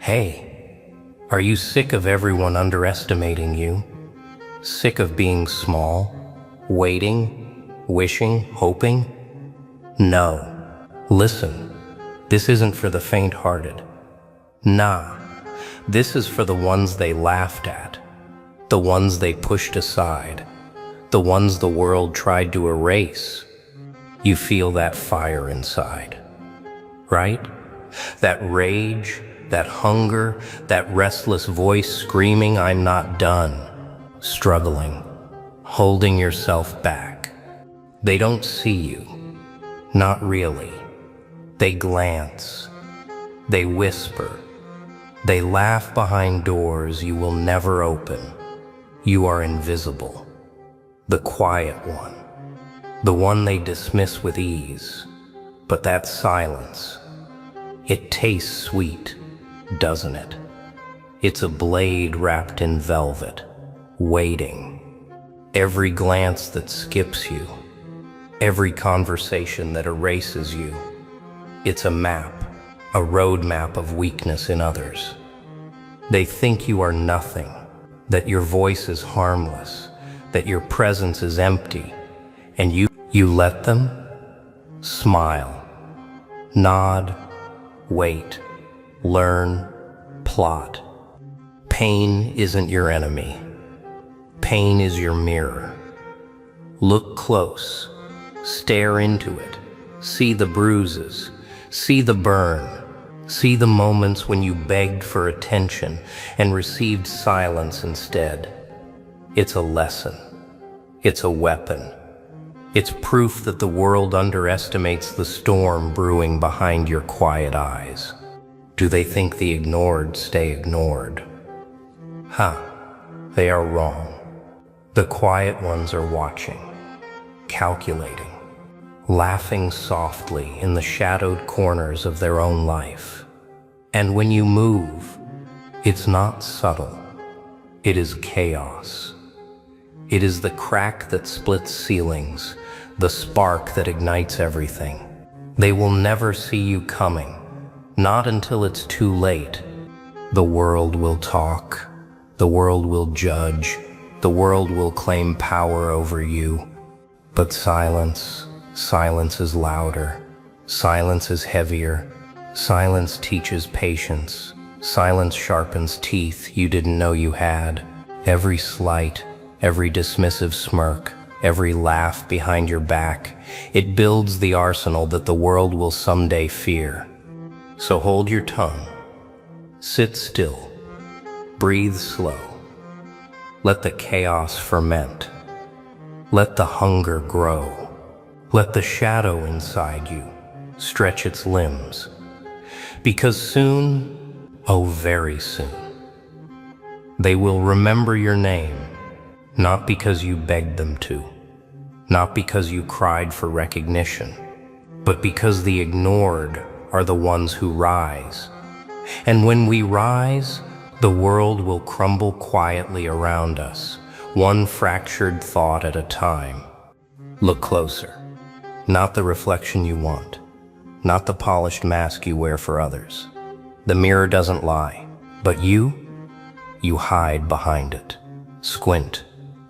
Hey, are you sick of everyone underestimating you? Sick of being small, waiting, wishing, hoping? No. Listen, this isn't for the faint-hearted. Nah, this is for the ones they laughed at, the ones they pushed aside, the ones the world tried to erase. You feel that fire inside, right? That rage, that hunger, that restless voice screaming, I'm not done, struggling, holding yourself back. They don't see you, not really. They glance, they whisper, they laugh behind doors you will never open. You are invisible, the quiet one, the one they dismiss with ease. But that silence, it tastes sweet, doesn't it? It's a blade wrapped in velvet, waiting. Every glance that skips you, every conversation that erases you, it's a map, a roadmap of weakness in others. They think you are nothing, that your voice is harmless, that your presence is empty, and you let them? Smile, nod, wait, learn, plot. Pain isn't your enemy. Pain is your mirror. Look close, stare into it, see the bruises, see the burn, see the moments when you begged for attention and received silence instead. It's a lesson. It's a weapon. It's proof that the world underestimates the storm brewing behind your quiet eyes. Do they think the ignored stay ignored? They are wrong. The quiet ones are watching, calculating, laughing softly in the shadowed corners of their own life. And when you move, it's not subtle. It is chaos. It is the crack that splits ceilings, the spark that ignites everything. They will never see you coming, not until it's too late. The world will talk. The world will judge. The world will claim power over you. But silence is louder. Silence is heavier. Silence teaches patience. Silence sharpens teeth you didn't know you had. Every slight, every dismissive smirk, every laugh behind your back, it builds the arsenal that the world will someday fear. So hold your tongue. Sit still. Breathe slow. Let the chaos ferment. Let the hunger grow. Let the shadow inside you stretch its limbs. Because soon, oh very soon, they will remember your name, not because you begged them to, not because you cried for recognition, but because the ignored are the ones who rise. And when we rise, the world will crumble quietly around us, one fractured thought at a time. Look closer. Not the reflection you want, not the polished mask you wear for others. The mirror doesn't lie, but you hide behind it. Squint,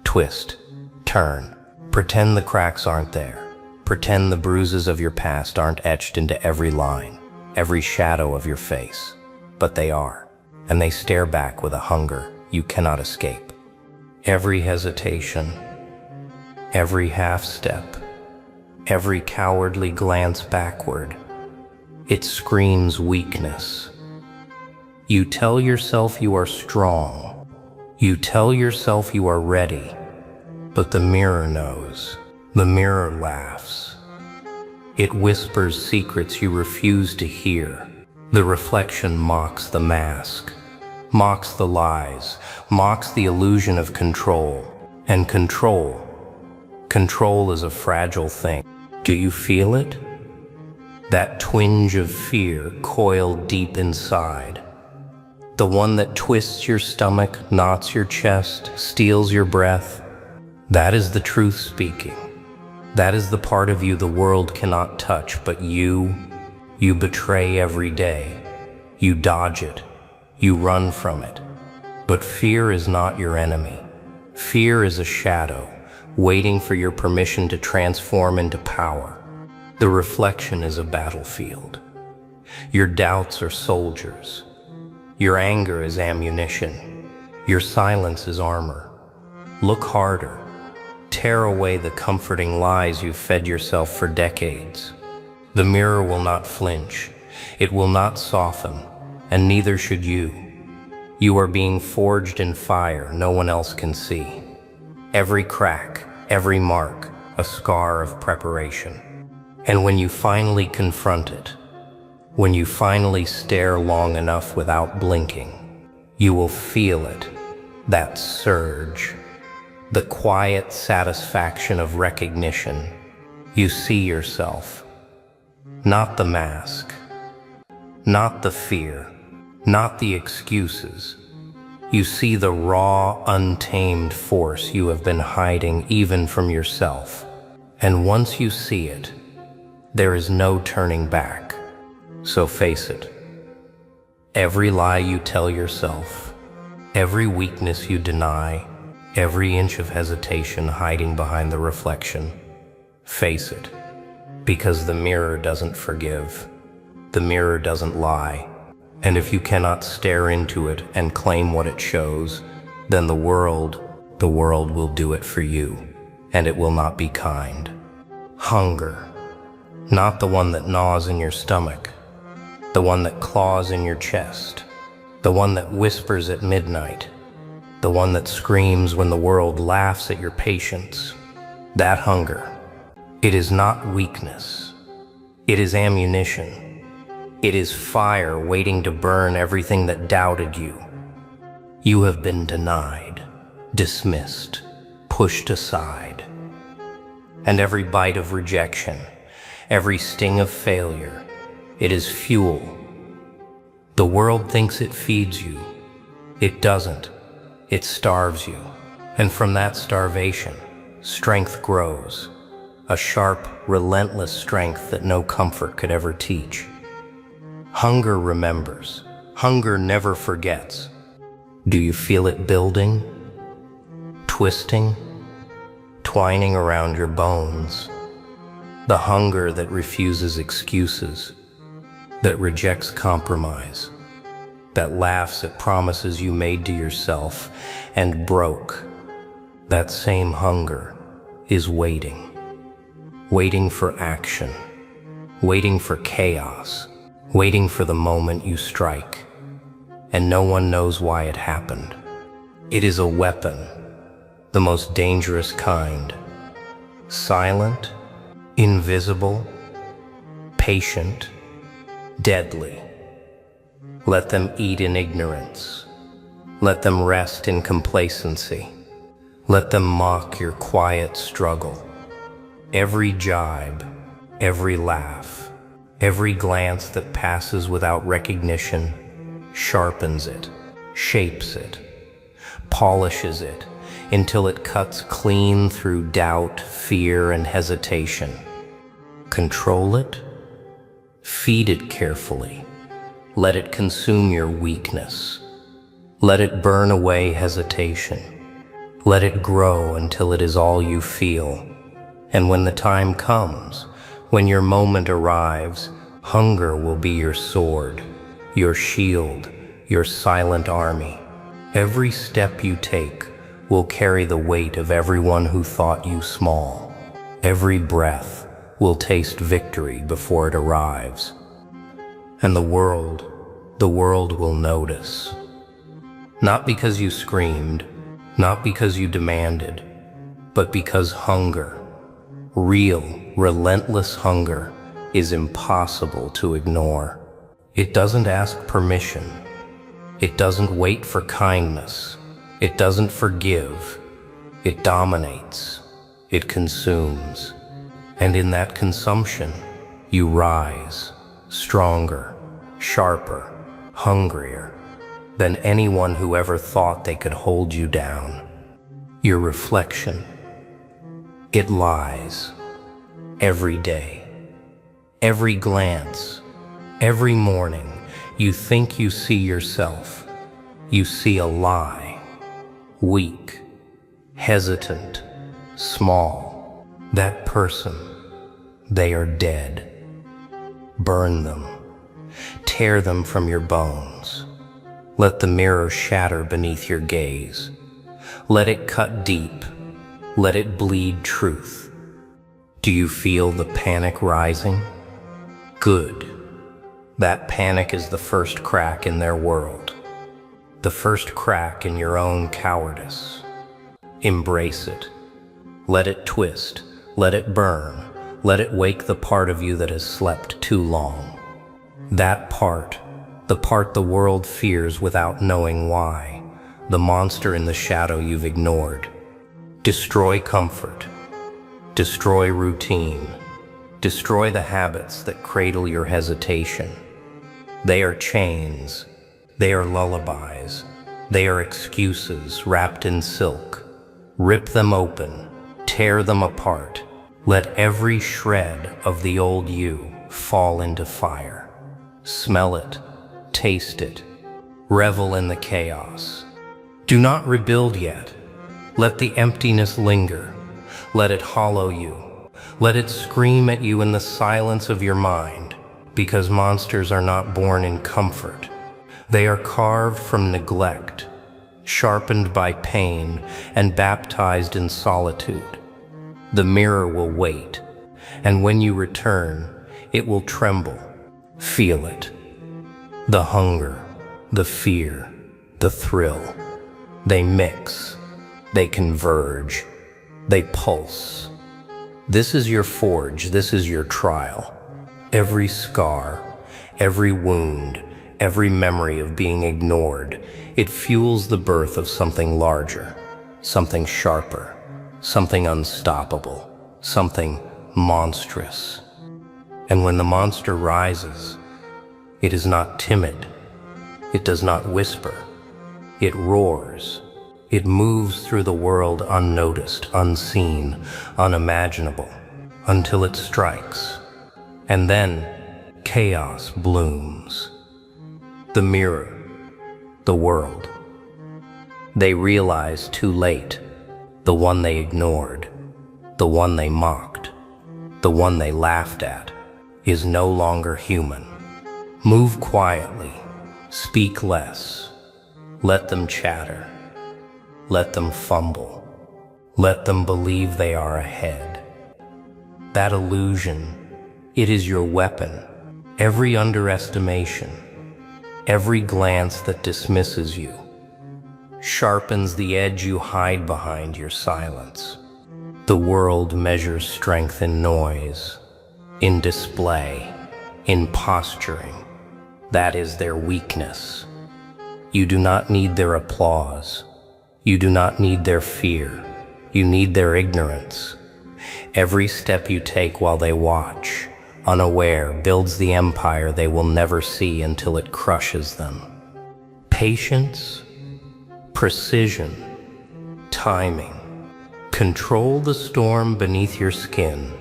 twist, turn. Pretend the cracks aren't there. Pretend the bruises of your past aren't etched into every line, every shadow of your face. But they are. And they stare back with a hunger you cannot escape. Every hesitation, every half step, every cowardly glance backward, it screams weakness. You tell yourself you are strong. You tell yourself you are ready. But the mirror knows. The mirror laughs. It whispers secrets you refuse to hear. The reflection mocks the mask, mocks the lies, mocks the illusion of control. And control is a fragile thing. Do you feel it? That twinge of fear coiled deep inside. The one that twists your stomach, knots your chest, steals your breath. That is the truth speaking. That is the part of you the world cannot touch, but you betray every day. You dodge it. You run from it. But fear is not your enemy. Fear is a shadow, waiting for your permission to transform into power. The reflection is a battlefield. Your doubts are soldiers. Your anger is ammunition. Your silence is armor. Look harder. Tear away the comforting lies you've fed yourself for decades. The mirror will not flinch. It will not soften, and neither should you. You are being forged in fire no one else can see. Every crack, every mark, a scar of preparation. And when you finally confront it, when you finally stare long enough without blinking, you will feel it, that surge, the quiet satisfaction of recognition. You see yourself, not the mask, not the fear, not the excuses. You see the raw, untamed force you have been hiding even from yourself. And once you see it, there is no turning back. So face it. Every lie you tell yourself, every weakness you deny, every inch of hesitation hiding behind the reflection, face it. Because the mirror doesn't forgive. The mirror doesn't lie. And if you cannot stare into it and claim what it shows, then the world will do it for you, and it will not be kind. Hunger, not the one that gnaws in your stomach, the one that claws in your chest, the one that whispers at midnight, the one that screams when the world laughs at your patience. That hunger, it is not weakness. It is ammunition. It is fire waiting to burn everything that doubted you. You have been denied, dismissed, pushed aside. And every bite of rejection, every sting of failure, it is fuel. The world thinks it feeds you. It doesn't. It starves you. And from that starvation, strength grows. A sharp, relentless strength that no comfort could ever teach. Hunger remembers. Hunger never forgets. Do you feel it building, twisting, twining around your bones? The hunger that refuses excuses, that rejects compromise, that laughs at promises you made to yourself and broke. That same hunger is waiting, waiting for action, waiting for chaos, waiting for the moment you strike, and no one knows why it happened. It is a weapon, the most dangerous kind, silent, invisible, patient, deadly. Let them eat in ignorance. Let them rest in complacency. Let them mock your quiet struggle. Every jibe, every laugh, every glance that passes without recognition sharpens it, shapes it, polishes it until it cuts clean through doubt, fear, and hesitation. Control it, feed it carefully. Let it consume your weakness. Let it burn away hesitation. Let it grow until it is all you feel. And when the time comes, when your moment arrives, hunger will be your sword, your shield, your silent army. Every step you take will carry the weight of everyone who thought you small. Every breath will taste victory before it arrives. And the world will notice. Not because you screamed, not because you demanded, but because hunger, real, relentless hunger, is impossible to ignore. It doesn't ask permission. It doesn't wait for kindness. It doesn't forgive. It dominates. It consumes. And in that consumption, you rise, stronger, sharper, hungrier than anyone who ever thought they could hold you down. Your reflection, it lies every day, every glance, every morning. You think you see yourself, You see a lie, weak, hesitant, small. That person, they are dead. Burn them. Tear them from your bones. Let the mirror shatter beneath your gaze. Let it cut deep. Let it bleed truth. Do you feel the panic rising? Good. That panic is the first crack in their world. The first crack in your own cowardice. Embrace it. Let it twist. Let it burn. Let it wake the part of you that has slept too long. That part, the part the world fears without knowing why, the monster in the shadow you've ignored. Destroy comfort. Destroy routine. Destroy the habits that cradle your hesitation. They are chains. They are lullabies. They are excuses wrapped in silk. Rip them open. Tear them apart. Let every shred of the old you fall into fire. Smell it. Taste it. Revel in the chaos. Do not rebuild yet. Let the emptiness linger. Let it hollow you. Let it scream at you in the silence of your mind, because monsters are not born in comfort. They are carved from neglect, sharpened by pain, and baptized in solitude. The mirror will wait, and when you return, it will tremble. Feel it. The hunger, the fear, the thrill. They mix. They converge. They pulse. This is your forge. This is your trial. Every scar, every wound, every memory of being ignored, it fuels the birth of something larger, something sharper, something unstoppable, something monstrous. And when the monster rises, it is not timid. It does not whisper. It roars. It moves through the world unnoticed, unseen, unimaginable, until it strikes. And then chaos blooms. The mirror, the world. They realize too late, the one they ignored, the one they mocked, the one they laughed at, is no longer human. Move quietly, speak less, let them chatter, let them fumble, let them believe they are ahead. That illusion, it is your weapon. Every underestimation, every glance that dismisses you, sharpens the edge you hide behind your silence. The world measures strength in noise, in display, in posturing. That is their weakness. You do not need their applause. You do not need their fear. You need their ignorance. Every step you take while they watch, unaware, builds the empire they will never see until it crushes them. Patience, precision, timing. Control the storm beneath your skin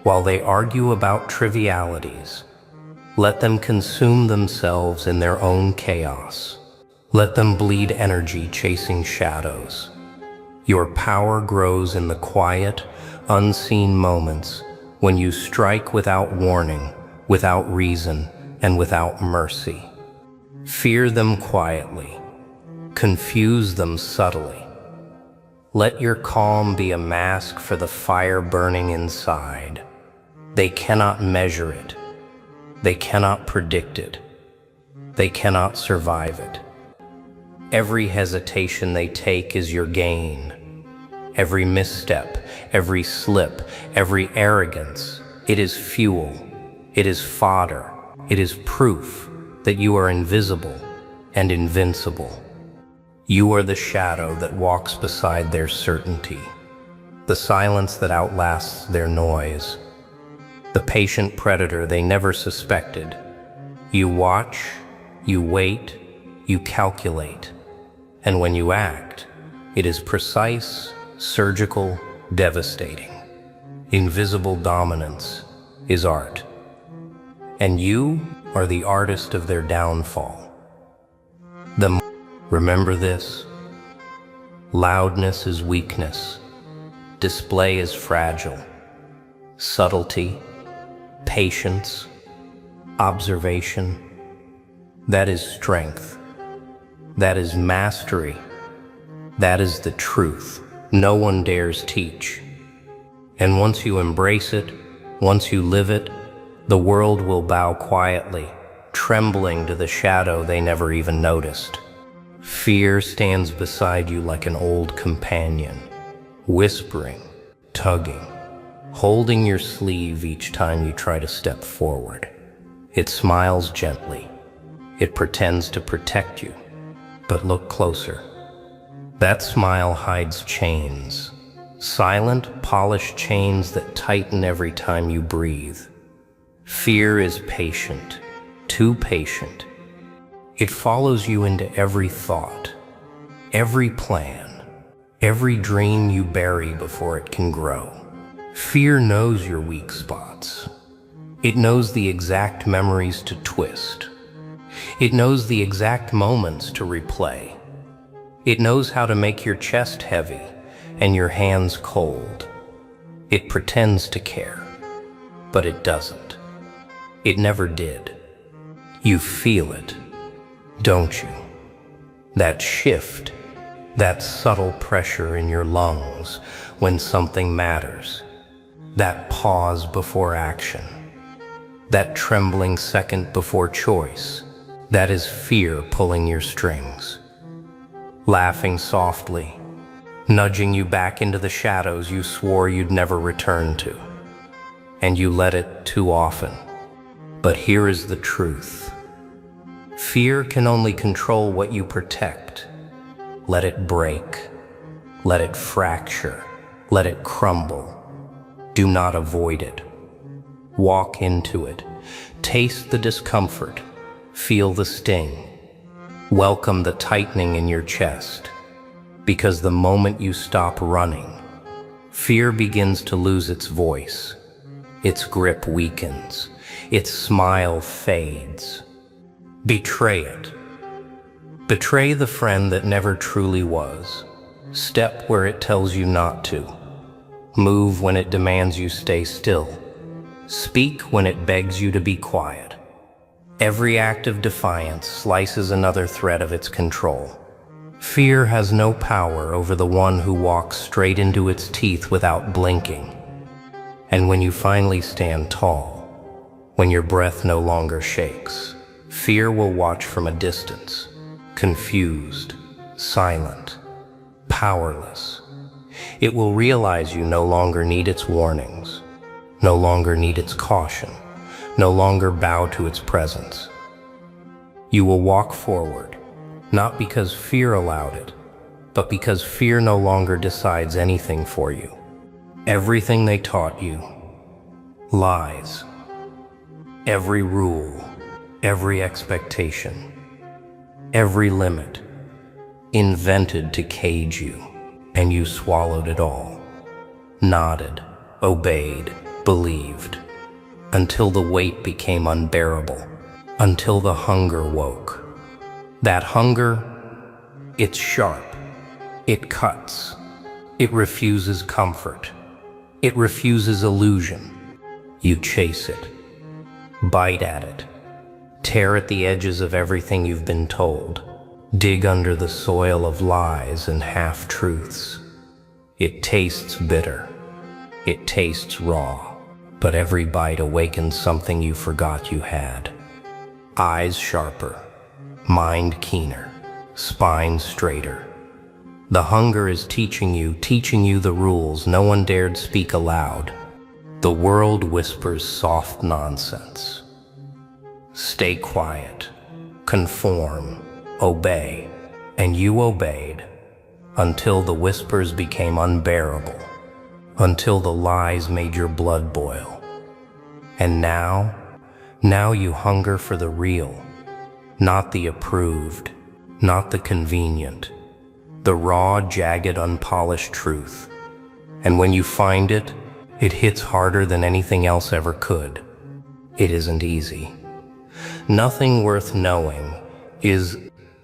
while they argue about trivialities. Let them consume themselves in their own chaos. Let them bleed energy chasing shadows. Your power grows in the quiet, unseen moments when you strike without warning, without reason, and without mercy. Fear them quietly. Confuse them subtly. Let your calm be a mask for the fire burning inside. They cannot measure it. They cannot predict it. They cannot survive it. Every hesitation they take is your gain. Every misstep, every slip, every arrogance, it is fuel. It is fodder. It is proof that you are invisible and invincible. You are the shadow that walks beside their certainty, the silence that outlasts their noise, the patient predator they never suspected. You watch, you wait, you calculate, and when you act, it is precise, surgical, devastating. Invisible dominance is art, and you are the artist of their downfall. The Remember this: loudness is weakness, display is fragile, subtlety, patience, observation, that is strength, that is mastery, that is the truth no one dares teach. And once you embrace it, once you live it, the world will bow quietly, trembling to the shadow they never even noticed. Fear stands beside you like an old companion, whispering, tugging, holding your sleeve each time you try to step forward. It smiles gently. It pretends to protect you. But look closer. That smile hides chains, silent, polished chains that tighten every time you breathe. Fear is patient, too patient. It follows you into every thought, every plan, every dream you bury before it can grow. Fear knows your weak spots. It knows the exact memories to twist. It knows the exact moments to replay. It knows how to make your chest heavy and your hands cold. It pretends to care, but it doesn't. It never did. You feel it, don't you? That shift, that subtle pressure in your lungs when something matters, that pause before action, that trembling second before choice, that is fear pulling your strings, laughing softly, nudging you back into the shadows you swore you'd never return to. And you let it too often. But here is the truth. Fear can only control what you protect. Let it break. Let it fracture. Let it crumble. Do not avoid it. Walk into it. Taste the discomfort. Feel the sting. Welcome the tightening in your chest. Because the moment you stop running, fear begins to lose its voice. Its grip weakens. Its smile fades. Betray it. Betray the friend that never truly was. Step where it tells you not to. Move when it demands you stay still. Speak when it begs you to be quiet. Every act of defiance slices another thread of its control. Fear has no power over the one who walks straight into its teeth without blinking. And when you finally stand tall, when your breath no longer shakes, fear will watch from a distance, confused, silent, powerless. It will realize you no longer need its warnings, no longer need its caution, no longer bow to its presence. You will walk forward, not because fear allowed it, but because fear no longer decides anything for you. Everything they taught you, lies. Every rule, every expectation, every limit, invented to cage you, and you swallowed it all. Nodded, obeyed, believed, until the weight became unbearable, until the hunger woke. That hunger, it's sharp, it cuts, it refuses comfort, it refuses illusion. You chase it, bite at it, tear at the edges of everything you've been told, dig under the soil of lies and half-truths. It tastes bitter, it tastes raw, but every bite awakens something you forgot you had. Eyes sharper, mind keener, spine straighter. The hunger is teaching you the rules no one dared speak aloud. The world whispers soft nonsense. Stay quiet, conform, obey, and you obeyed until the whispers became unbearable, until the lies made your blood boil. And now you hunger for the real, not the approved, not the convenient, the raw, jagged, unpolished truth. And when you find it, it hits harder than anything else ever could. It isn't easy. Nothing worth knowing is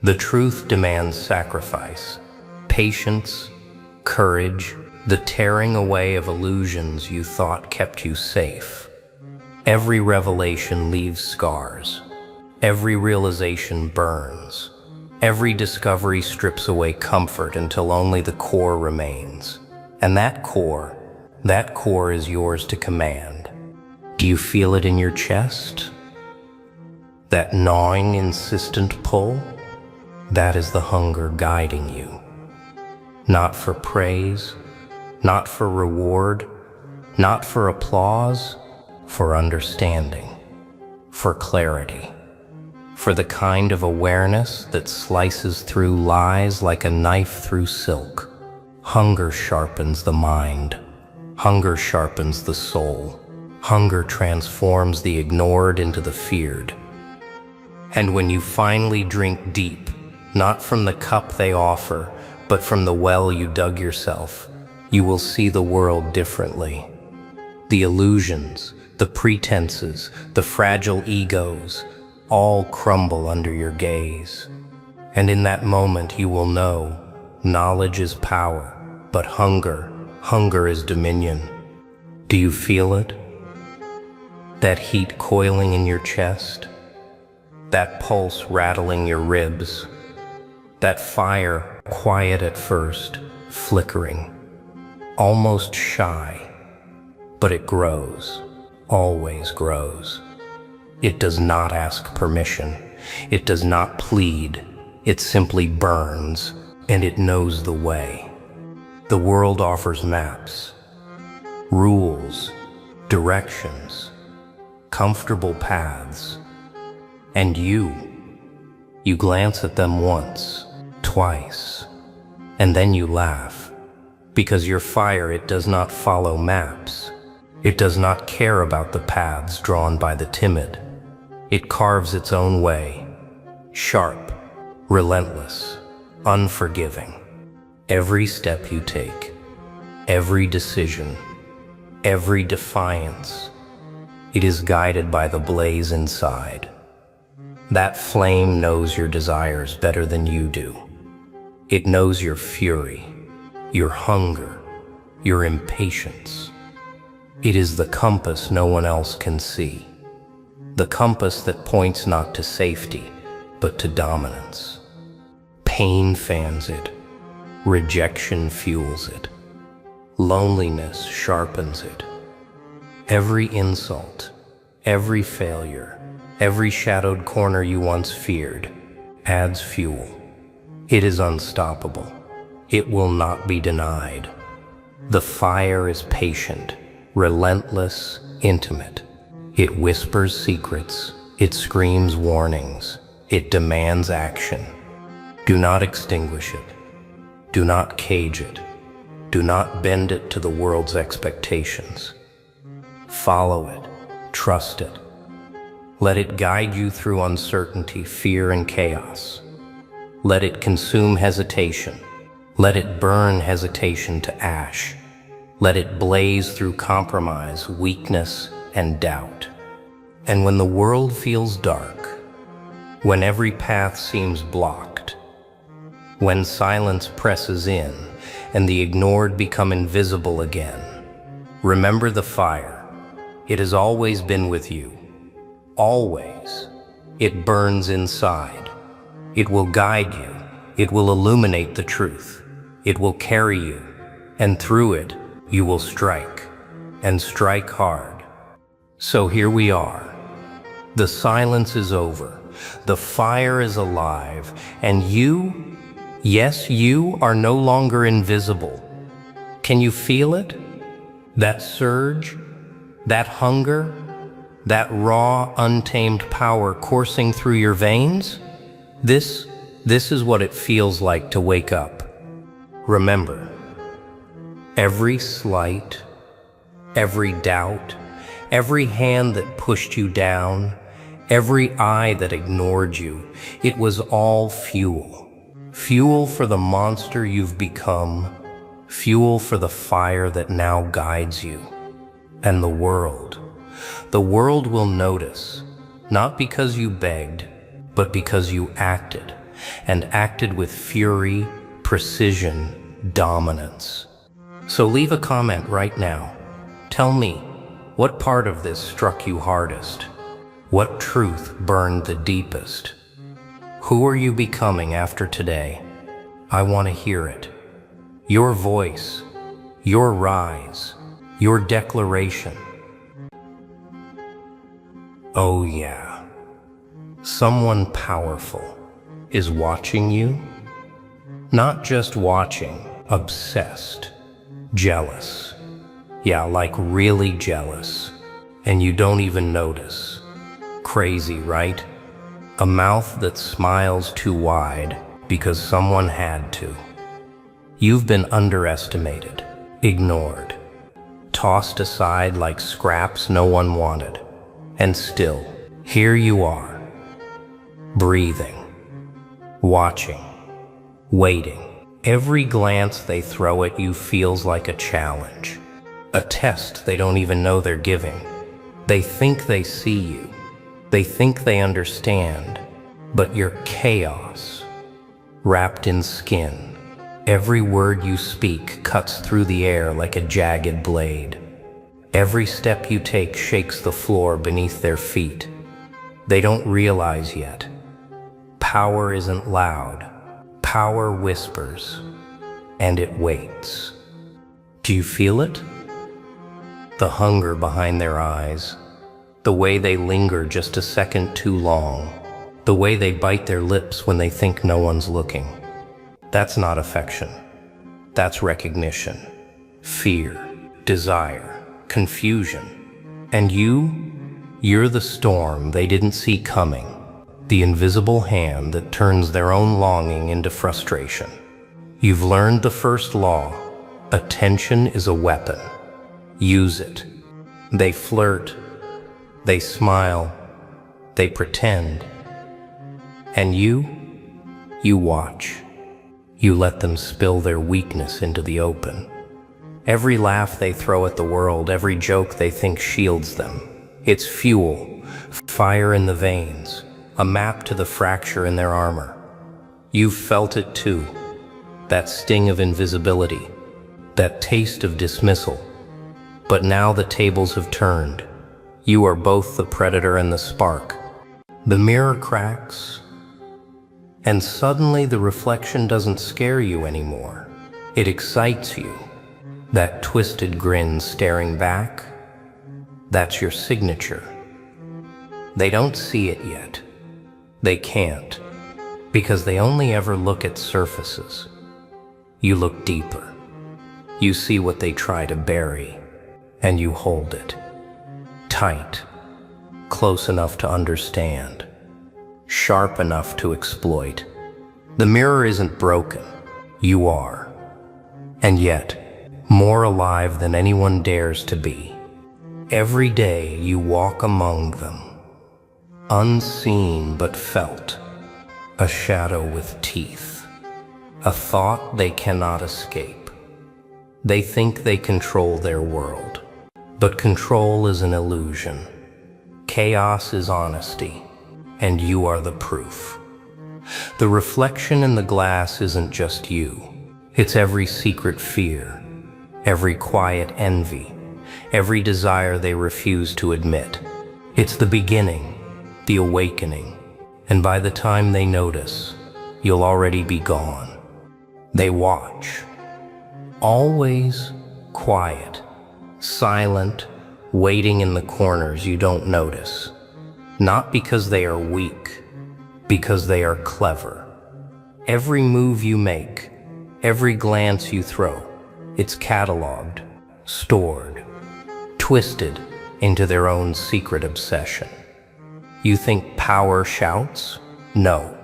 The truth demands sacrifice, patience, courage, the tearing away of illusions you thought kept you safe. Every revelation leaves scars. Every realization burns. Every discovery strips away comfort until only the core remains. And that core is yours to command. Do you feel it in your chest? That gnawing, insistent pull? That is the hunger guiding you. Not for praise, not for reward, not for applause, for understanding, for clarity, for the kind of awareness that slices through lies like a knife through silk. Hunger sharpens the mind. Hunger sharpens the soul. Hunger transforms the ignored into the feared. And when you finally drink deep, not from the cup they offer, but from the well you dug yourself, you will see the world differently. The illusions, the pretenses, the fragile egos, all crumble under your gaze. And in that moment you will know, knowledge is power, but hunger is dominion. Do you feel it? That heat coiling in your chest? That pulse rattling your ribs? That fire, quiet at first, flickering, almost shy, but it grows, always grows. It does not ask permission. It does not plead. It simply burns, and it knows the way. The world offers maps, rules, directions, comfortable paths, and you glance at them once, twice, and then you laugh, because your fire, it does not follow maps. It does not care about the paths drawn by the timid. It carves its own way, sharp, relentless, unforgiving. Every step you take, every decision, every defiance, it is guided by the blaze inside. That flame knows your desires better than you do. It knows your fury, your hunger, your impatience. It is the compass no one else can see. The compass that points not to safety, but to dominance. Pain fans it. Rejection fuels it. Loneliness sharpens it. Every insult, every failure, every shadowed corner you once feared adds fuel. It is unstoppable. It will not be denied. The fire is patient, relentless, intimate. It whispers secrets. It screams warnings. It demands action. Do not extinguish it. Do not cage it. Do not bend it to the world's expectations. Follow it. Trust it. Let it guide you through uncertainty, fear, and chaos. Let it consume hesitation. Let it burn hesitation to ash. Let it blaze through compromise, weakness, and doubt. And when the world feels dark, when every path seems blocked, when silence presses in and the ignored become invisible again, remember the fire. It has always been with you. Always. It burns inside. It will guide you. It will illuminate the truth. It will carry you. And through it, you will strike. And strike hard. So here we are. The silence is over. The fire is alive. And you, yes, you are no longer invisible. Can you feel it? That surge? That hunger? That raw, untamed power coursing through your veins? This is what it feels like to wake up. Remember, every slight, every doubt, every hand that pushed you down, every eye that ignored you, it was all fuel. Fuel for the monster you've become, fuel for the fire that now guides you. And the world will notice, not because you begged, but because you acted, and acted with fury, precision, dominance. So leave a comment right now. Tell me, what part of this struck you hardest? What truth burned the deepest? Who are you becoming after today? I want to hear it. Your voice, your rise, your declaration. Oh yeah, someone powerful is watching you. Not just watching, obsessed, jealous. Yeah, like really jealous. And you don't even notice. Crazy, right? A mouth that smiles too wide because someone had to. You've been underestimated, ignored, tossed aside like scraps no one wanted. And still, here you are, breathing, watching, waiting. Every glance they throw at you feels like a challenge, a test they don't even know they're giving. They think they see you, they think they understand, but you're chaos, wrapped in skin. Every word you speak cuts through the air like a jagged blade. Every step you take shakes the floor beneath their feet. They don't realize yet. Power isn't loud. Power whispers, and it waits. Do you feel it? The hunger behind their eyes, the way they linger just a second too long, the way they bite their lips when they think no one's looking. That's not affection. That's recognition, fear, desire, confusion. And you're the storm they didn't see coming, the invisible hand that turns their own longing into frustration. You've learned the first law: attention is a weapon. Use it. They flirt, they smile, they pretend. And you watch. You let them spill their weakness into the open. Every laugh they throw at the world, every joke they think shields them. It's fuel, fire in the veins, a map to the fracture in their armor. You've felt it too, that sting of invisibility, that taste of dismissal. But now the tables have turned. You are both the predator and the spark. The mirror cracks, and suddenly the reflection doesn't scare you anymore. It excites you. That twisted grin staring back, that's your signature. They don't see it yet. They can't, because they only ever look at surfaces. You look deeper. You see what they try to bury, and you hold it. Tight, close enough to understand, sharp enough to exploit. The mirror isn't broken. You are. And yet, more alive than anyone dares to be. Every day you walk among them, unseen but felt, a shadow with teeth, a thought they cannot escape. They think they control their world, but control is an illusion. Chaos is honesty, and you are the proof. The reflection in the glass isn't just you. It's every secret fear, every quiet envy, every desire they refuse to admit. It's the beginning, the awakening, and by the time they notice, you'll already be gone. They watch, always quiet, silent, waiting in the corners you don't notice. Not because they are weak, because they are clever. Every move you make, every glance you throw, it's cataloged, stored, twisted into their own secret obsession. You think power shouts? No.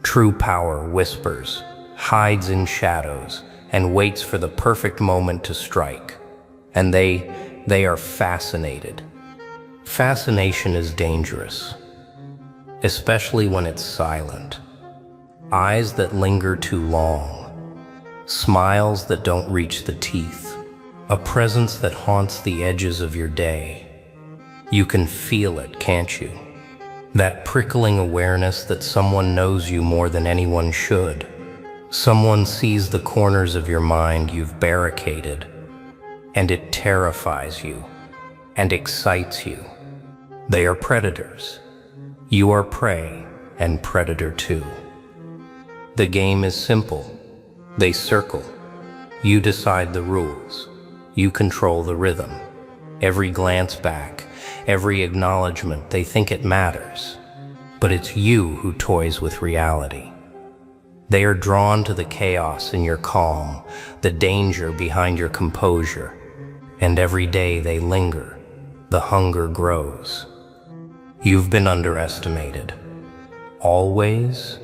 True power whispers, hides in shadows, and waits for the perfect moment to strike. And they are fascinated. Fascination is dangerous, especially when it's silent. Eyes that linger too long, smiles that don't reach the teeth, a presence that haunts the edges of your day. You can feel it, can't you? That prickling awareness that someone knows you more than anyone should. Someone sees the corners of your mind you've barricaded, and it terrifies you and excites you. They are predators. You are prey and predator too. The game is simple. They circle. You decide the rules. You control the rhythm. Every glance back, every acknowledgement, they think it matters. But it's you who toys with reality. They are drawn to the chaos in your calm, the danger behind your composure. And every day they linger. The hunger grows. You've been underestimated. Always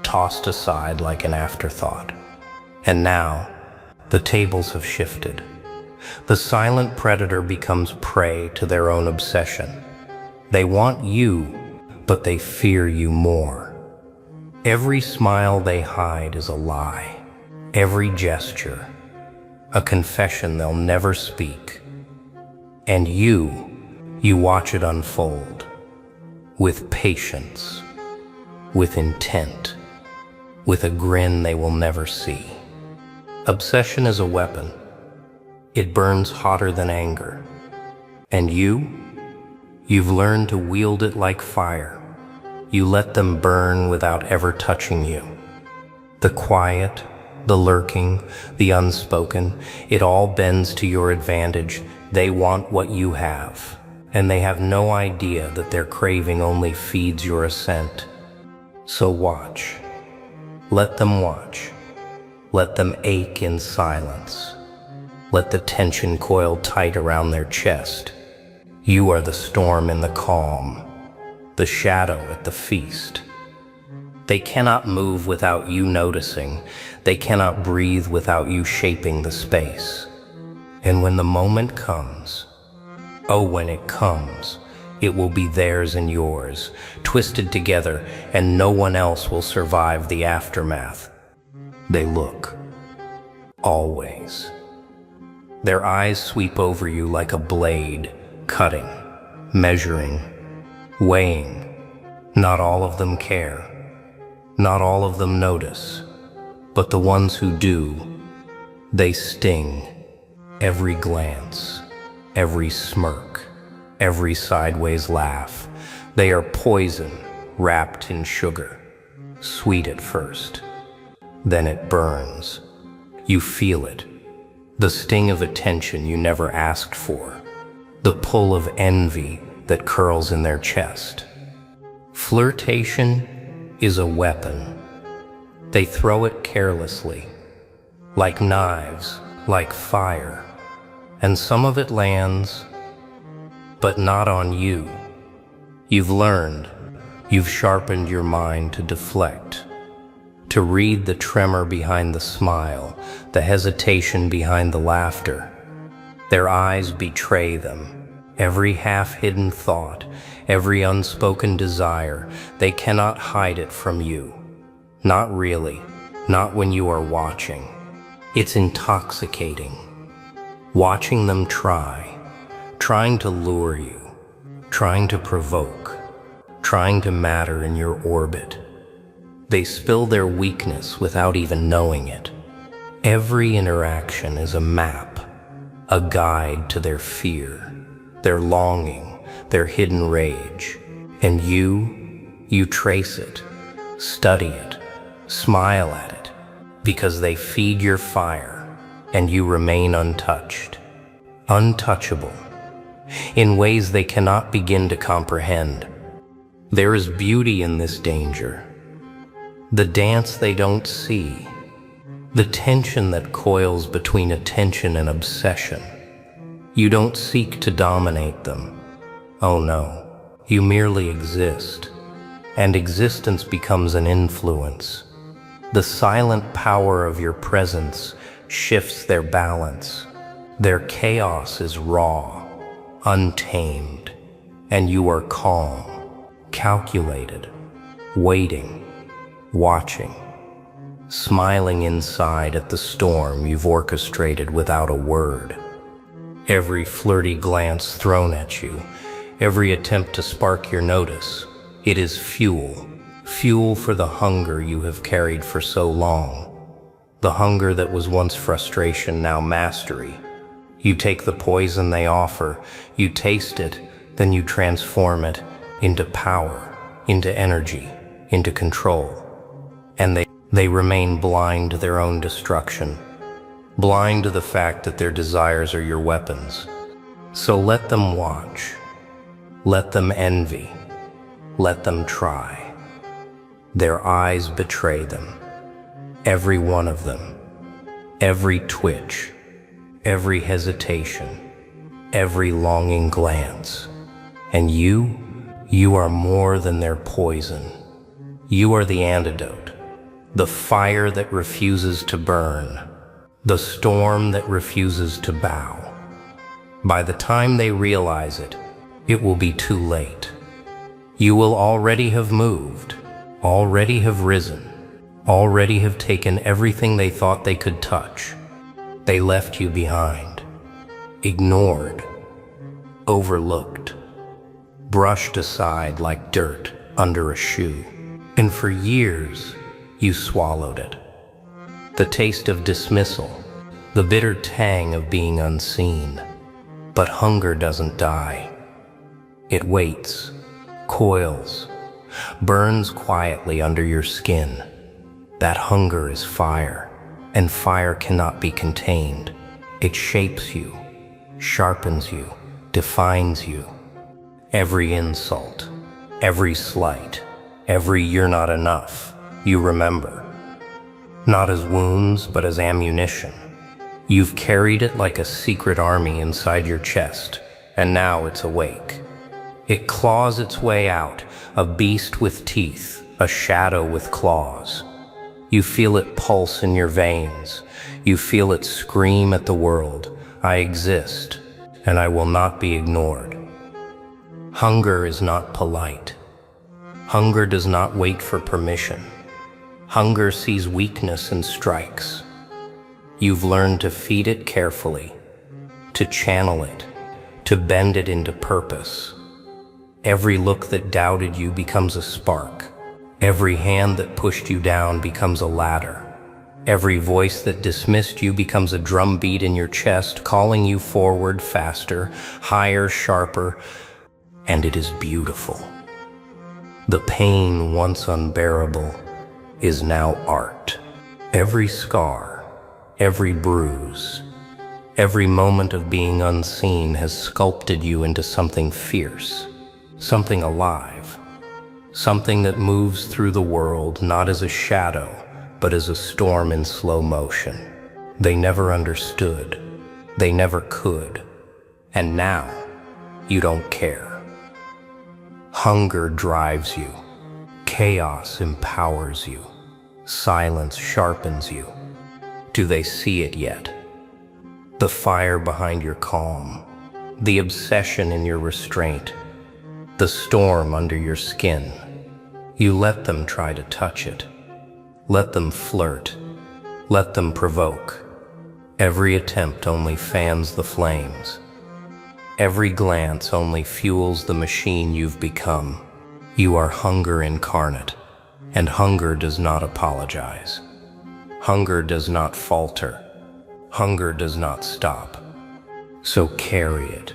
tossed aside like an afterthought. And now, the tables have shifted. The silent predator becomes prey to their own obsession. They want you, but they fear you more. Every smile they hide is a lie. Every gesture, a confession they'll never speak. And you watch it unfold. With patience, with intent, with a grin they will never see. Obsession is a weapon. It burns hotter than anger. And you've learned to wield it like fire. You let them burn without ever touching you. The quiet, the lurking, the unspoken, it all bends to your advantage. They want what you have, and they have no idea that their craving only feeds your ascent. So watch. Let them watch. Let them ache in silence. Let the tension coil tight around their chest. You are the storm in the calm, the shadow at the feast. They cannot move without you noticing. They cannot breathe without you shaping the space. And when the moment comes, oh, when it comes, it will be theirs and yours, twisted together, and no one else will survive the aftermath. They look, always. Their eyes sweep over you like a blade, cutting, measuring, weighing. Not all of them care. Not all of them notice. But the ones who do, they sting. Every glance, every smirk, every sideways laugh. They are poison wrapped in sugar. Sweet at first. Then it burns. You feel it. The sting of attention you never asked for. The pull of envy that curls in their chest. Flirtation is a weapon. They throw it carelessly, like knives, like fire, and some of it lands, but not on you. You've learned, you've sharpened your mind to deflect, to read the tremor behind the smile, the hesitation behind the laughter. Their eyes betray them. Every half-hidden thought, every unspoken desire, they cannot hide it from you. Not really, not when you are watching. It's intoxicating. Watching them trying to lure you, trying to provoke, trying to matter in your orbit. They spill their weakness without even knowing it. Every interaction is a map, a guide to their fear, their longing, their hidden rage. And you trace it, study it, smile at it, because they feed your fire, and you remain untouched, untouchable, in ways they cannot begin to comprehend. There is beauty in this danger, the dance they don't see, the tension that coils between attention and obsession. You don't seek to dominate them. Oh no, you merely exist, and existence becomes an influence. The silent power of your presence shifts their balance. Their chaos is raw, untamed, and you are calm, calculated, waiting, watching, smiling inside at the storm you've orchestrated without a word. Every flirty glance thrown at you, every attempt to spark your notice, It is fuel, fuel for the hunger you have carried for so long. The hunger that was once frustration, now mastery. You take the poison they offer, you taste it, then you transform it into power, into energy, into control. And they remain blind to their own destruction, blind to the fact that their desires are your weapons. So let them watch, let them envy, let them try. Their eyes betray them, every one of them, every twitch, every hesitation, every longing glance. And you are more than their poison. You are the antidote, the fire that refuses to burn, the storm that refuses to bow. By the time they realize it, it will be too late. You will already have moved, already have risen, already have taken everything they thought they could touch. They left you behind, ignored, overlooked, brushed aside like dirt under a shoe. And for years, you swallowed it. The taste of dismissal, the bitter tang of being unseen. But hunger doesn't die. It waits, coils, burns quietly under your skin. That hunger is fire, and fire cannot be contained. It shapes you, sharpens you, defines you. Every insult, every slight, every "you're not enough," you remember. Not as wounds, but as ammunition. You've carried it like a secret army inside your chest, and now it's awake. It claws its way out, a beast with teeth, a shadow with claws. You feel it pulse in your veins. You feel it scream at the world, "I exist, and I will not be ignored." Hunger is not polite. Hunger does not wait for permission. Hunger sees weakness and strikes. You've learned to feed it carefully, to channel it, to bend it into purpose. Every look that doubted you becomes a spark. Every hand that pushed you down becomes a ladder. Every voice that dismissed you becomes a drumbeat in your chest, calling you forward faster, higher, sharper, and it is beautiful. The pain once unbearable is now art. Every scar, every bruise, every moment of being unseen has sculpted you into something fierce, something alive, something that moves through the world not as a shadow, but as a storm in slow motion. They never understood, they never could, and now you don't care. Hunger drives you, chaos empowers you, silence sharpens you. Do they see it yet? The fire behind your calm, the obsession in your restraint, the storm under your skin. You let them try to touch it. Let them flirt. Let them provoke. Every attempt only fans the flames. Every glance only fuels the machine you've become. You are hunger incarnate, and hunger does not apologize. Hunger does not falter. Hunger does not stop. So carry it.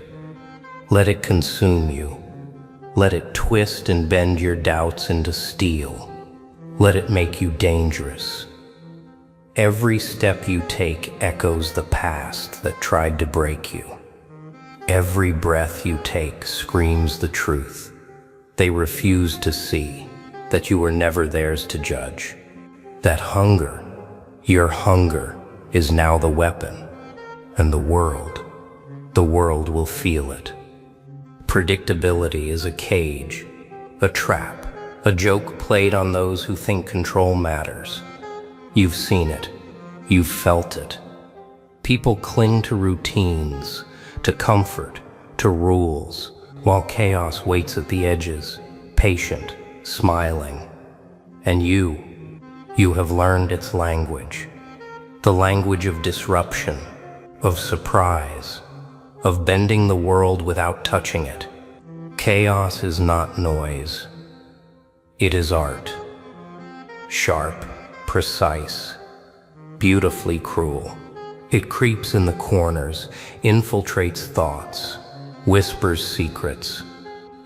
Let it consume you. Let it twist and bend your doubts into steel. Let it make you dangerous. Every step you take echoes the past that tried to break you. Every breath you take screams the truth. They refuse to see that you were never theirs to judge. That hunger, your hunger, is now the weapon, and the world will feel it. Predictability is a cage, a trap, a joke played on those who think control matters. You've seen it, you've felt it. People cling to routines, to comfort, to rules, while chaos waits at the edges, patient, smiling. And you have learned its language. The language of disruption, of surprise, of bending the world without touching it. Chaos is not noise. It is art. Sharp, precise, beautifully cruel. It creeps in the corners, infiltrates thoughts, whispers secrets.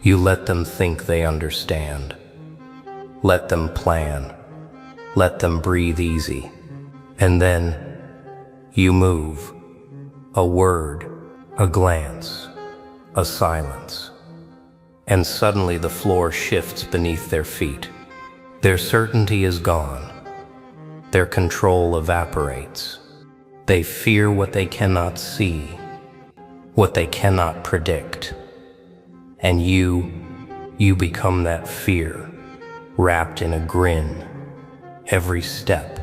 You let them think they understand. Let them plan. Let them breathe easy. And then you move. A word, a glance, a silence. And suddenly the floor shifts beneath their feet. Their certainty is gone. Their control evaporates. They fear what they cannot see, what they cannot predict. And you become that fear, wrapped in a grin. Every step,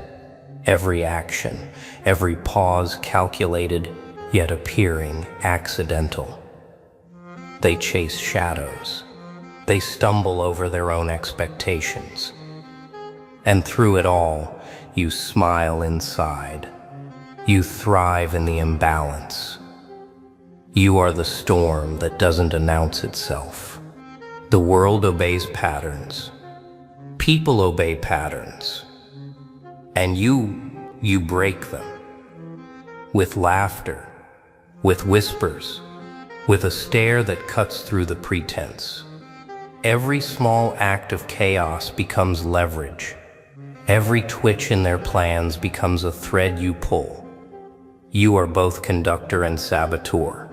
every action, every pause calculated, yet appearing accidental. They chase shadows. They stumble over their own expectations. And through it all, you smile inside. You thrive in the imbalance. You are the storm that doesn't announce itself. The world obeys patterns. People obey patterns. And you break them. With laughter, with whispers, with a stare that cuts through the pretense. Every small act of chaos becomes leverage. Every twitch in their plans becomes a thread you pull. You are both conductor and saboteur.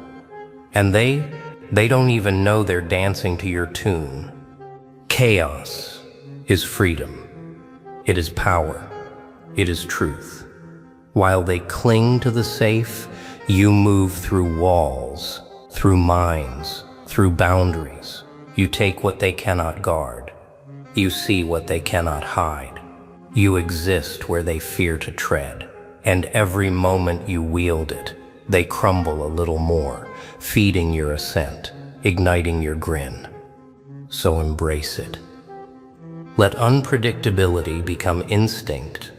And they don't even know they're dancing to your tune. Chaos is freedom. It is power. It is truth. While they cling to the safe, you move through walls, through minds, through boundaries. You take what they cannot guard. You see what they cannot hide. You exist where they fear to tread. And every moment you wield it, they crumble a little more, feeding your ascent, igniting your grin. So embrace it. Let unpredictability become instinct.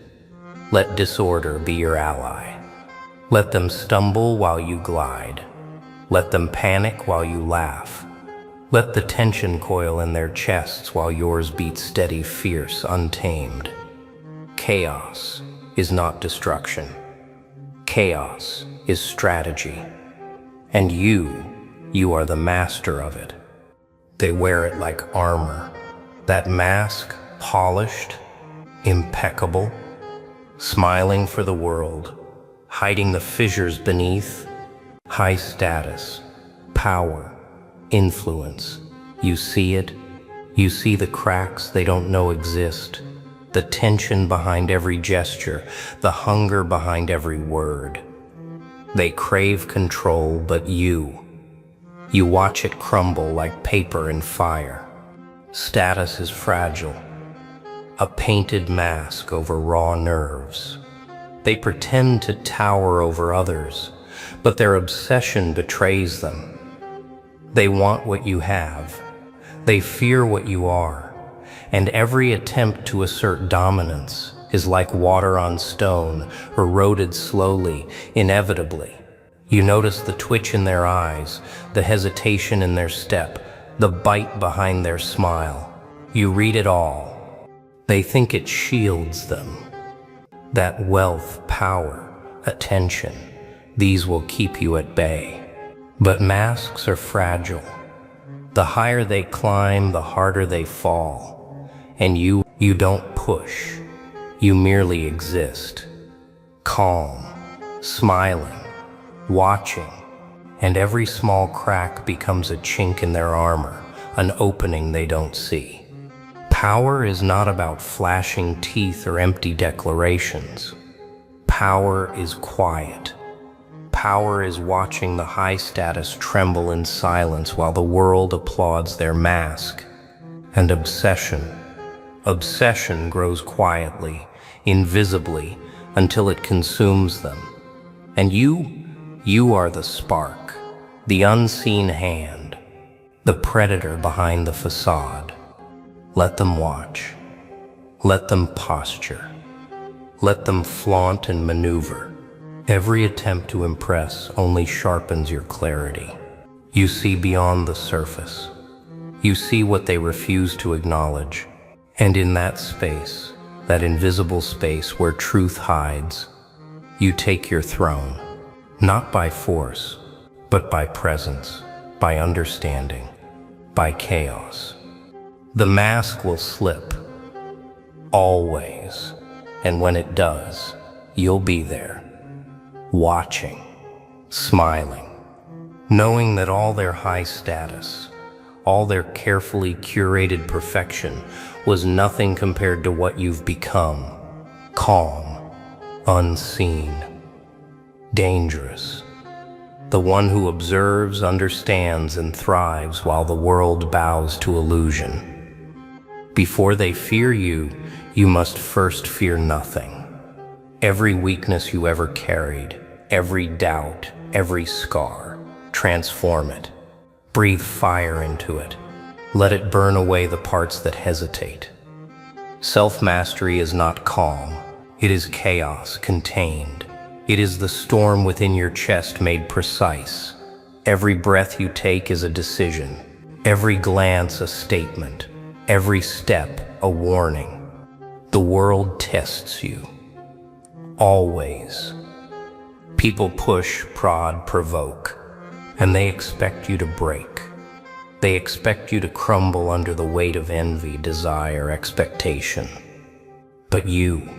Let disorder be your ally. Let them stumble while you glide. Let them panic while you laugh. Let the tension coil in their chests while yours beats steady, fierce, untamed. Chaos is not destruction. Chaos is strategy. And you are the master of it. They wear it like armor. That mask, polished, impeccable, smiling for the world, hiding the fissures beneath. High status, power, influence. You see it. You see the cracks they don't know exist. The tension behind every gesture, the hunger behind every word. They crave control, but you watch it crumble like paper in fire. Status is fragile, a painted mask over raw nerves. They pretend to tower over others, but their obsession betrays them. They want what you have. They fear what you are. And every attempt to assert dominance is like water on stone, eroded slowly, inevitably. You notice the twitch in their eyes, the hesitation in their step, the bite behind their smile. You read it all. They think it shields them. That wealth, power, attention, these will keep you at bay. But masks are fragile. The higher they climb, the harder they fall. And you don't push. You merely exist. Calm, smiling, watching. And every small crack becomes a chink in their armor, an opening they don't see. Power is not about flashing teeth or empty declarations. Power is quiet. Power is watching the high status tremble in silence while the world applauds their mask. And obsession grows quietly, invisibly, until it consumes them. And you are the spark, the unseen hand, the predator behind the facade. Let them watch. Let them posture. Let them flaunt and maneuver. Every attempt to impress only sharpens your clarity. You see beyond the surface. You see what they refuse to acknowledge. And in that space, that invisible space where truth hides, you take your throne, not by force, but by presence, by understanding, by chaos. The mask will slip, always, and when it does, you'll be there, watching, smiling, knowing that all their high status, all their carefully curated perfection was nothing compared to what you've become. Calm, unseen, dangerous. The one who observes, understands, and thrives while the world bows to illusion. Before they fear you, you must first fear nothing. Every weakness you ever carried, every doubt, every scar, transform it. Breathe fire into it. Let it burn away the parts that hesitate. Self-mastery is not calm. It is chaos contained. It is the storm within your chest made precise. Every breath you take is a decision. Every glance a statement. Every step a warning. The world tests you. Always. People push, prod, provoke, and they expect you to break. They expect you to crumble under the weight of envy, desire, expectation. But you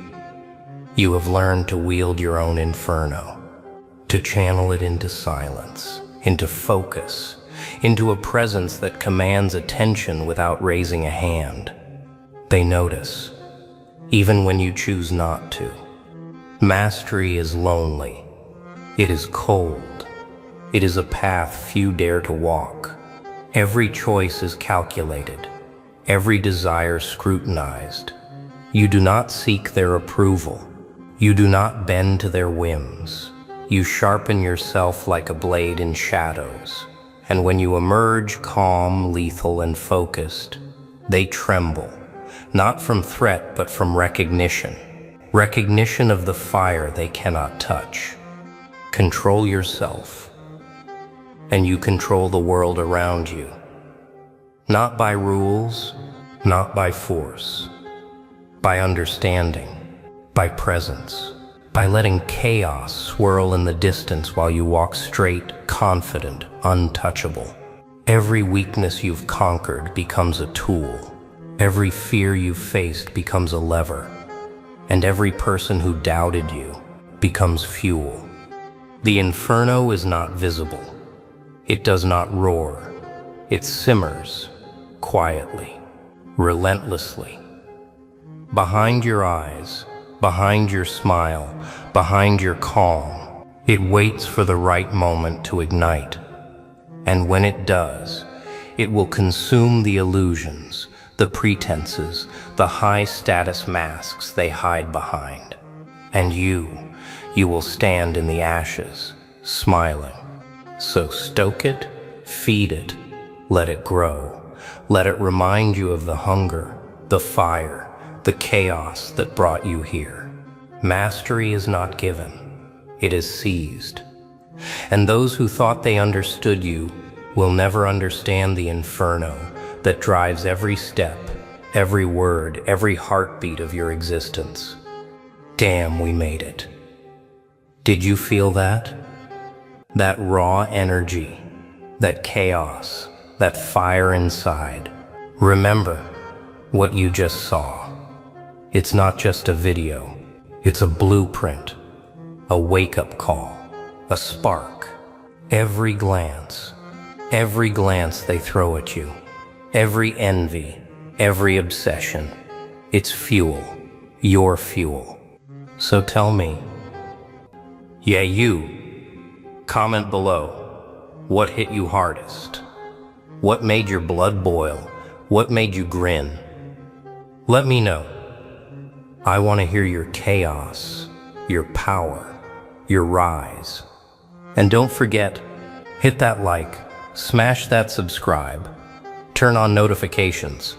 have learned to wield your own inferno, to channel it into silence, into focus, into a presence that commands attention without raising a hand. They notice, even when you choose not to. Mastery is lonely. It is cold. It is a path few dare to walk. Every choice is calculated, every desire scrutinized. You do not seek their approval. You do not bend to their whims. You sharpen yourself like a blade in shadows, and when you emerge calm, lethal, and focused, they tremble, not from threat but from recognition. Recognition of the fire they cannot touch. Control yourself, and you control the world around you. Not by rules, not by force, by understanding, by presence, by letting chaos swirl in the distance while you walk straight, confident, untouchable. Every weakness you've conquered becomes a tool. Every fear you've faced becomes a lever. And every person who doubted you becomes fuel. The inferno is not visible. It does not roar. It simmers quietly, relentlessly. Behind your eyes, behind your smile, behind your calm, it waits for the right moment to ignite. And when it does, it will consume the illusions, the pretenses, the high-status masks they hide behind. And you will stand in the ashes, smiling. So stoke it, feed it, let it grow. Let it remind you of the hunger, the fire, the chaos that brought you here. Mastery is not given, it is seized. And those who thought they understood you will never understand the inferno that drives every step, every word, every heartbeat of your existence. Damn, we made it. Did you feel that? That raw energy, that chaos, that fire inside. Remember what you just saw. It's not just a video. It's a blueprint, a wake-up call, a spark. Every glance they throw at you, every envy, every obsession, it's fuel, your fuel. So tell me, yeah, you, comment below, what hit you hardest? What made your blood boil? What made you grin? Let me know. I want to hear your chaos, your power, your rise. And don't forget, hit that like, smash that subscribe, turn on notifications.